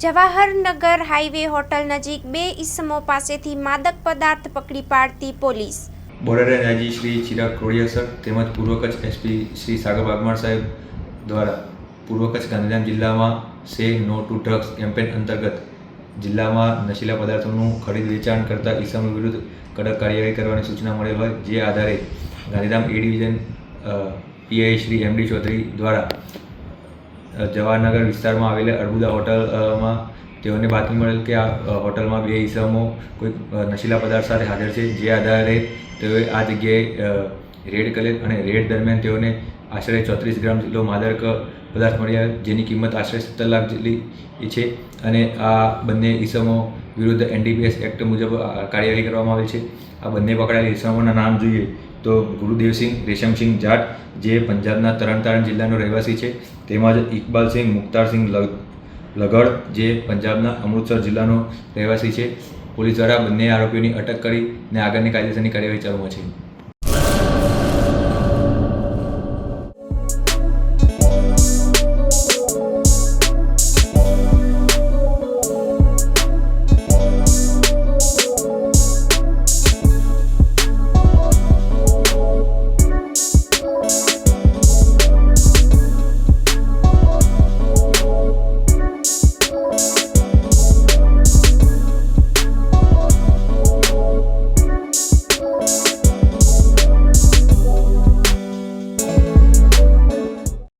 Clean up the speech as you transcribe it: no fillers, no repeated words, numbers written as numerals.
Jawahar Nagar highway hotel નજીક બે ઈસમો પાસેથી માદક પદાર્થ પકડી પાડતી પોલીસ। Border range IG Shri Chirag Kodiya sir તેમજ પૂર્વ કચ્છ એસપી શ્રી સાગર વાઘમાર સાહેબ દ્વારા પૂર્વ કચ્છ ગાંધીધામ જિલ્લામાં સે નો ટુ ડ્રગ્સ કેમ્પેન અંતર્ગત જિલ્લામાં નશીલા પદાર્થોનું ખરીદ વેચાણ કરતા ઈસમો વિરુદ્ધ કડક કાર્યવાહી કરવાની સૂચના મળેલ હોય, જે આધારે Gandhidham A division PI Shri MD Chaudhary દ્વારા જવાહરનગર વિસ્તારમાં આવેલા અર્બુદા હોટલમાં તેઓને બાતમી મળેલ કે આ હોટલમાં બે ઈસમો કોઈ નશીલા પદાર્થ સાથે હાજર છે, જે આધારે તેઓએ આ જગ્યાએ રેડ કરેલ અને રેડ દરમિયાન તેઓને આશરે 34 ગ્રામ જેટલો માદક પદાર્થ મળ્યા, જેની કિંમત આશરે 17 લાખ જેટલી છે અને આ બંને ઈસમો વિરુદ્ધ એનડીપીએસ એક્ટ મુજબ કાર્યવાહી કરવામાં આવેલ છે। આ બંને પકડાયેલા ઈસમોના નામ જોઈએ તો ગુરુદેવસિંહ રેશમસિંહ જાટ, જે પંજાબના તરણતારણ જિલ્લાનો રહેવાસી છે, તેમજ ઇકબાલસિંહ મુખ્તારસિંહ લગડ, જે પંજાબના અમૃતસર જિલ્લાનો રહેવાસી છે। પોલીસ દ્વારા બંને આરોપીઓની અટક કરીને આગળની કાયદેસરની કાર્યવાહી ચાલુમાં છે।